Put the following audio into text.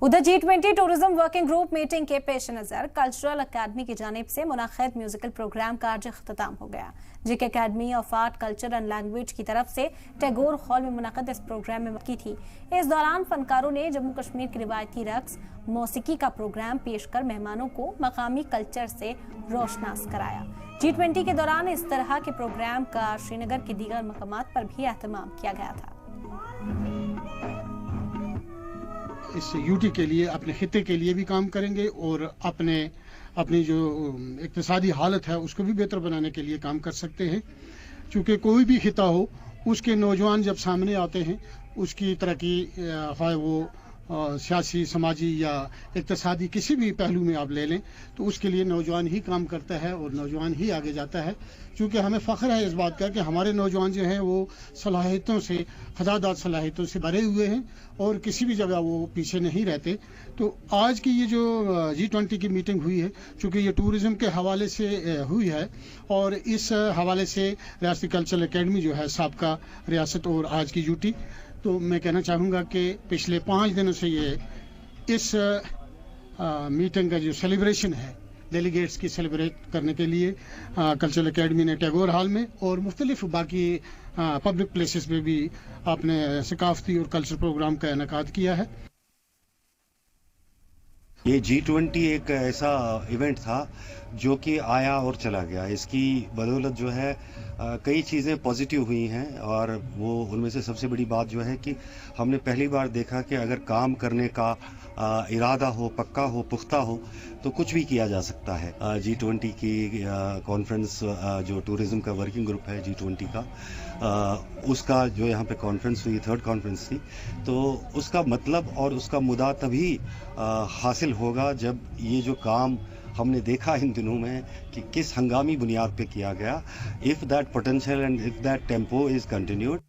उधर G20 tourism working group meeting के पेश नजर कल्चरल अकेडमी की जानिब से मुनक़िद म्यूजिकल प्रोग्राम का आज अख्ताम हो गया। जिक academy of art culture and language की तरफ से टैगोर हॉल में मुनक़िद इस प्रोग्राम में की थी। इस दौरान फनकारों ने जम्मू कश्मीर की रिवायती रक्स मौसीकी का प्रोग्राम पेश कर मेहमानों को मकामी कल्चर से रोशनास कराया। G20 के दौरान इस तरह के प्रोग्राम का श्रीनगर के दीगर मकामात पर भी एहतमाम किया गया था। इस यूटी के लिए अपने खिते के लिए भी काम करेंगे और अपनी जो इक्तिसादी हालत है उसको भी बेहतर बनाने के लिए काम कर सकते हैं। क्योंकि कोई भी खिता हो उसके नौजवान जब सामने आते हैं उसकी तरक्की है वो सियासी समाजी या इक्तिसादी किसी भी पहलू में आप ले लें तो उसके लिए नौजवान ही काम करता है और नौजवान ही आगे जाता है। क्योंकि हमें फ़ख्र है इस बात का कि हमारे नौजवान जो हैं वो सलाहियतों से खदादात सलाहियतों से भरे हुए हैं और किसी भी जगह वो पीछे नहीं रहते। तो आज की ये जो G20 की मीटिंग हुई है चूँकि ये टूरिज़म के हवाले से हुई है और इस हवाले से रियासती कल्चरल अकेडमी जो है साबका रियासत और आज की यूटी, तो मैं कहना चाहूँगा कि पिछले 5 दिनों से ये इस मीटिंग का जो सेलिब्रेशन है डेलीगेट्स की सेलिब्रेट करने के लिए कल्चरल अकेडमी ने टैगोर हॉल में और मुख्तलिफ बाकी पब्लिक प्लेसेस में भी अपने सकाफती और कल्चर प्रोग्राम का इनेकाद किया है। ये G20 एक ऐसा इवेंट था जो कि आया और चला गया। इसकी बदौलत जो है कई चीज़ें पॉजिटिव हुई हैं और वो उनमें से सबसे बड़ी बात जो है कि हमने पहली बार देखा कि अगर काम करने का इरादा हो, पक्का हो, पुख्ता हो तो कुछ भी किया जा सकता है। G20 की कॉन्फ्रेंस जो टूरिज़्म का वर्किंग ग्रुप है G20 का उसका जो यहाँ पे कॉन्फ्रेंस हुई, 3rd कॉन्फ्रेंस थी, तो उसका मतलब और उसका मुद्दा तभी हासिल होगा जब ये जो काम हमने देखा इन दिनों में कि किस हंगामी बुनियाद पे किया गया, if that potential and if that tempo is continued.